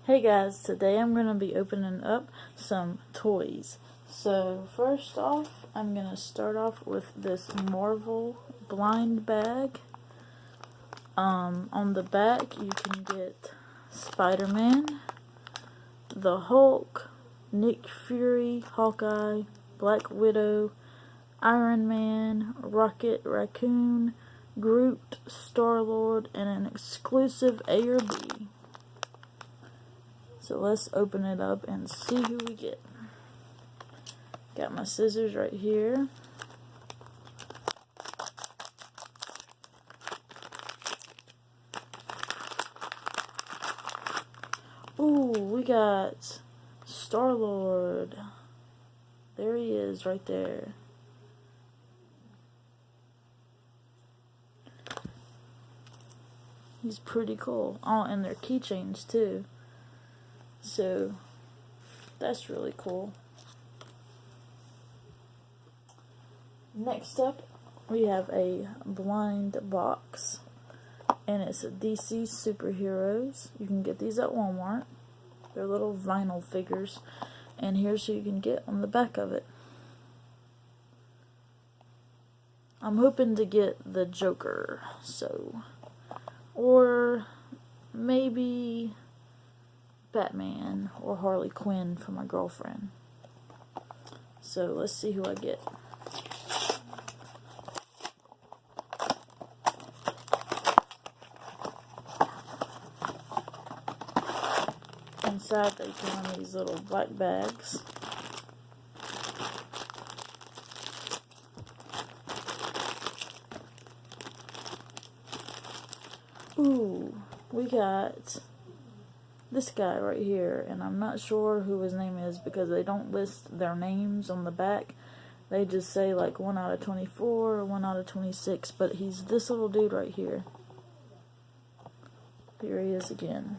Hey guys, today I'm going to be opening up some toys. So first off, I'm going to start off with this Marvel blind bag. On the back you can get Spider-Man, the Hulk, Nick Fury, Hawkeye, Black Widow, Iron Man, Rocket Raccoon, Groot, Star-Lord, and an exclusive A or B. So let's open it up and see who we get. Got my scissors right here. Ooh, we got Star-Lord. There he is right there. He's pretty cool. Oh, and they're keychains too. So, that's really cool. Next up, we have a blind box. And it's a DC superheroes. You can get these at Walmart. They're little vinyl figures. And here's who you can get on the back of it. I'm hoping to get the Joker. Or maybe Batman or Harley Quinn for my girlfriend. So let's see who I get. Inside they come in these little black bags. Ooh, we got this guy right here, and I'm not sure who his name is because they don't list their names on the back. They just say like 1 out of 24 or 1 out of 26, but he's this little dude right here. Here he is again.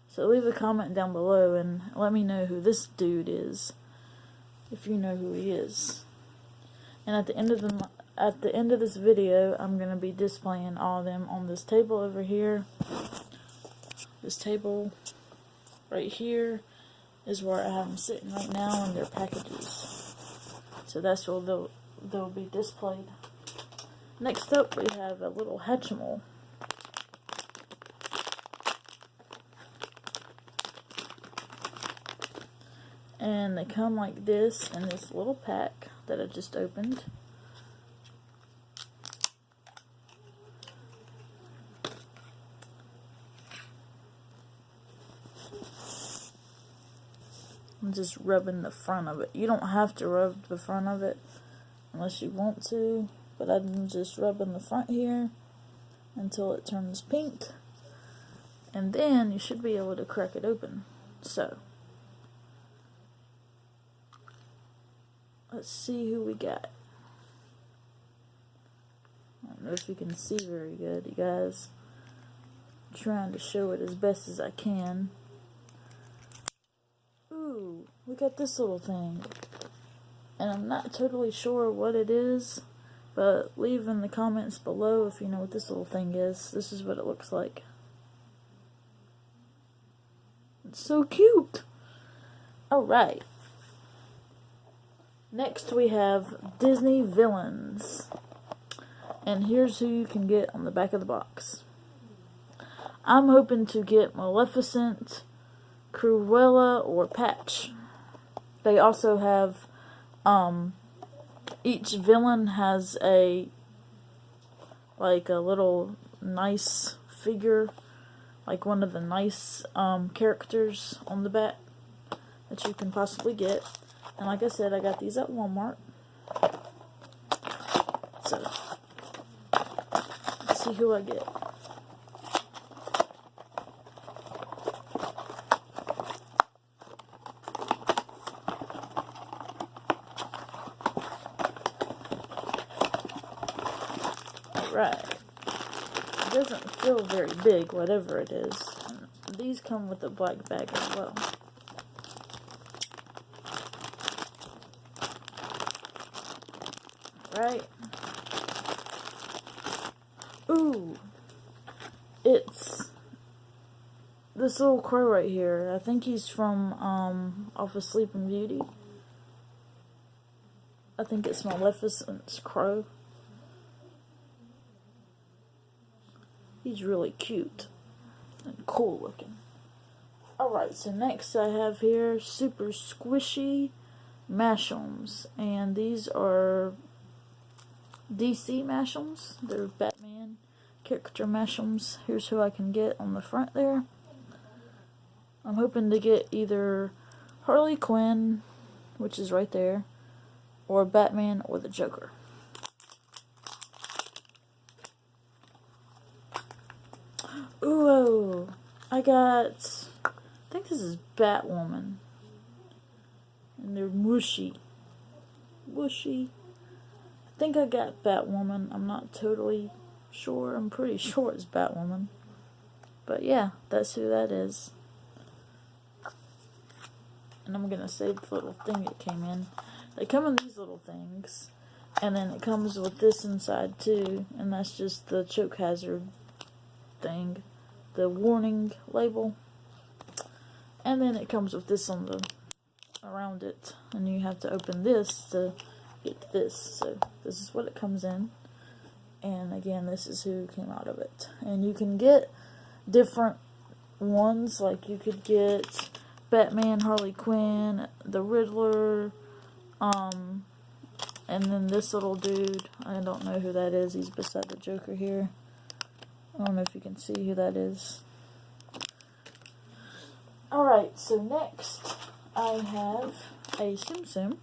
So leave a comment down below and let me know who this dude is, if you know who he is. And at the end of this video, I'm going to be displaying all of them on this table over here. This table right here is where I have them sitting right now in their packages. So that's where they'll be displayed. Next up, we have a little hatchimal. And they come like this in this little pack that I just opened. I'm just rubbing the front of it. You don't have to rub the front of it unless you want to, but I'm just rubbing the front here until it turns pink. And then you should be able to crack it open. So, let's see who we got. I don't know if you can see very good, you guys. I'm trying to show it as best as I can. Ooh, we got this little thing. And I'm not totally sure what it is, but leave in the comments below if you know what this little thing is. This is what it looks like. It's so cute! Alright. Next we have Disney villains. And here's who you can get on the back of the box. I'm hoping to get Maleficent, Cruella, or Patch. They also have, each villain has a little nice figure, like one of the nice characters on the back that you can possibly get. And like I said, I got these at Walmart. So, let's see who I get. Alright. It doesn't feel very big, whatever it is. And these come with a black bag as well. Right? Ooh, it's this little crow right here. I think he's from off of Sleeping Beauty. I think it's Maleficent's crow. He's really cute and cool looking. Alright, so next I have here super squishy Mashems, and these are DC Mashems. They're Batman character Mashems. Here's who I can get on the front there. I'm hoping to get either Harley Quinn, which is right there, or Batman or the Joker. Ooh, I think this is Batwoman. And they're mushy. Mushy. I think I got Batwoman. I'm not totally sure. I'm pretty sure it's Batwoman. But yeah, that's who that is. And I'm gonna save the little thing it came in. They come in these little things. And then it comes with this inside too. And that's just the choke hazard thing. The warning label. And then it comes with this on the around it, and you have to open this to get this. So this is what it comes in, and again, this is who came out of it. And you can get different ones, like you could get Batman, Harley Quinn, the Riddler, and then this little dude. I don't know who that is. He's beside the Joker here. I don't know if you can see who that is. Alright, so next I have a tsum,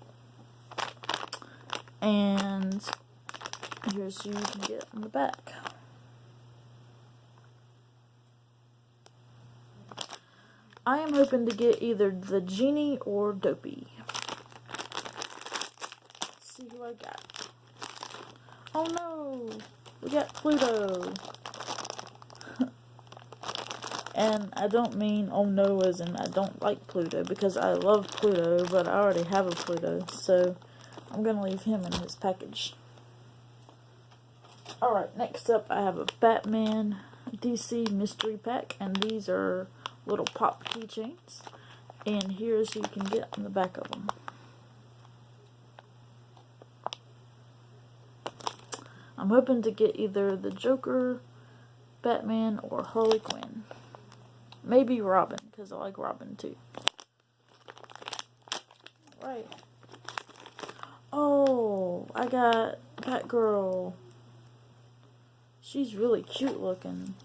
and here's who you can get on the back. I am hoping to get either the Genie or Dopey. Let's see who I got. Oh no! We got Pluto! And I don't mean oh no as in I don't like Pluto, because I love Pluto, but I already have a Pluto, so I'm going to leave him in his package. Alright, next up I have a Batman DC mystery pack, and these are little pop keychains, and here's who you can get on the back of them. I'm hoping to get either the Joker, Batman, or Harley Quinn. Maybe Robin, because I like Robin too. Right. Oh, I got Batgirl. She's really cute looking.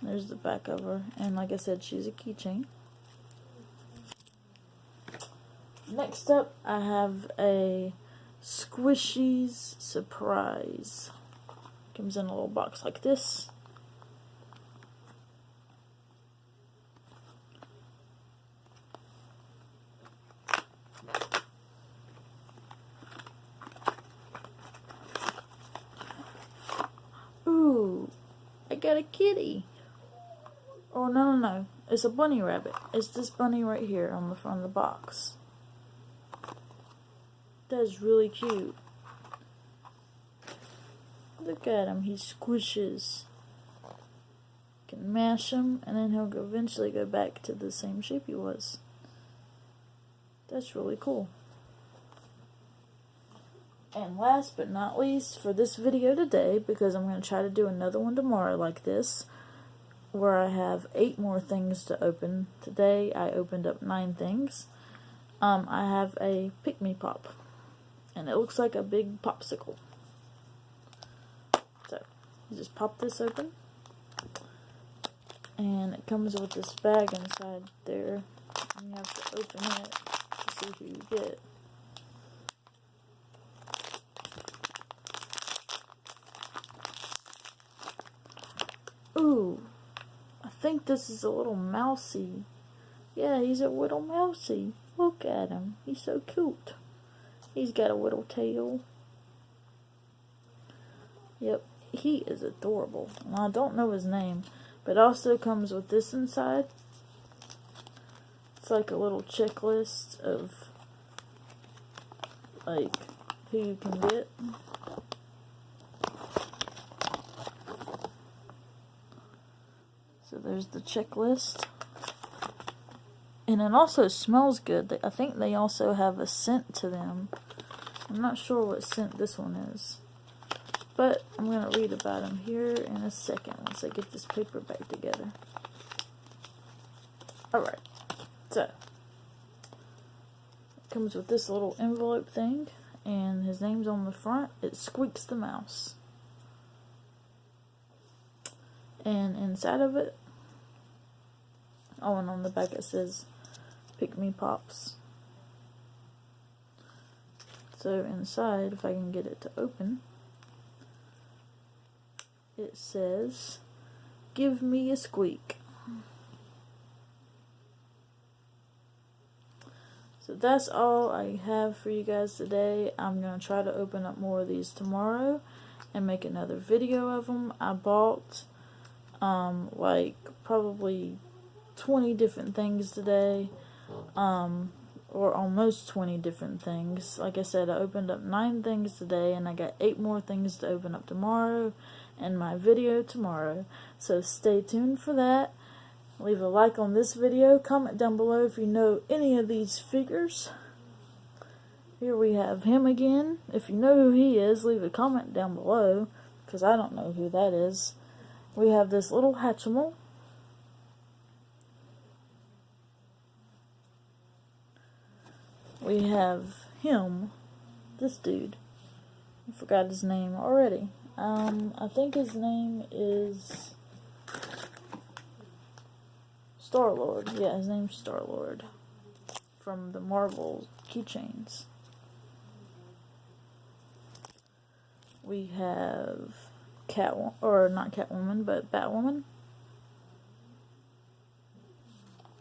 There's the back of her. And like I said, she's a keychain. Next up, I have a Squishies surprise. Comes in a little box like this. Ooh, I got a kitty. Oh, no. It's a bunny rabbit. It's this bunny right here on the front of the box. That's really cute. Look at him, he squishes. You can mash him, and then he'll eventually go back to the same shape he was. That's really cool. And last but not least, for this video today, because I'm going to try to do another one tomorrow like this, where I have 8 more things to open. Today I opened up 9 things. I have a Pikmi pop, and it looks like a big popsicle. So, you just pop this open, and it comes with this bag inside there, and you have to open it to see who you get. Ooh, I think this is a little mousy. Yeah, he's a little mousy. Look at him, he's so cute. He's got a little tail. Yep, he is adorable. Well, I don't know his name, but it also comes with this inside. It's like a little checklist of like who you can get. there's the checklist. And it also smells good. I think they also have a scent to them. I'm not sure what scent this one is. But I'm going to read about them here in a second once I get this paper back together. Alright, so it comes with this little envelope thing, and his name's on the front. It's Squeaks the Mouse. And inside of it, oh, and on the back it says Pikmi Pops. So inside, if I can get it to open, it says, "Give me a squeak." So that's all I have for you guys today. I'm going to try to open up more of these tomorrow and make another video of them. I bought like probably 20 different things today, or almost 20 different things. Like I said, I opened up 9 things today, and I got 8 more things to open up tomorrow and my video tomorrow. So stay tuned for that. Leave a like on this video. Comment down below if you know any of these figures. Here we have him again. If you know who he is, leave a comment down below, because I don't know who that is. We have this little hatchimal. We have him, this dude. I forgot his name already. I think his name is Star-Lord. Yeah, his name's Star-Lord from the Marvel keychains. We have Catwoman, or not Catwoman, but Batwoman.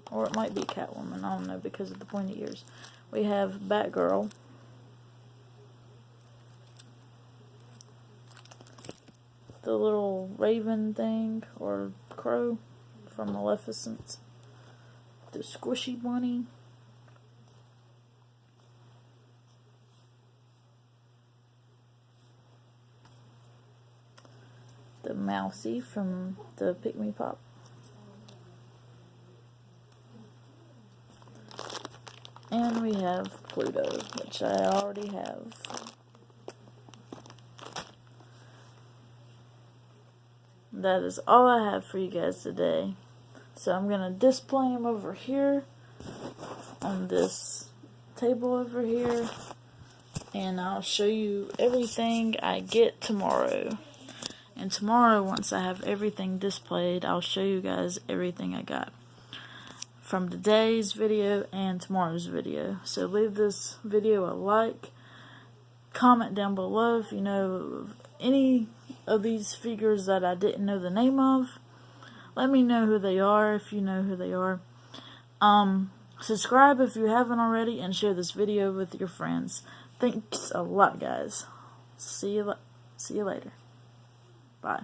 Or it might be Catwoman, I don't know, because of the pointy ears. We have Batgirl. The little raven thing, or crow from Maleficent. The squishy bunny. The mousy from the Pikmi Pop. And we have Pluto, which I already have. That is all I have for you guys today. So I'm going to display them over here on this table over here. And I'll show you everything I get tomorrow. And tomorrow, once I have everything displayed, I'll show you guys everything I got from today's video and tomorrow's video. So leave this video a like. Comment down below if you know any of these figures that I didn't know the name of. Let me know who they are if you know who they are. Subscribe if you haven't already, and share this video with your friends. Thanks a lot, guys. See you later. Bye.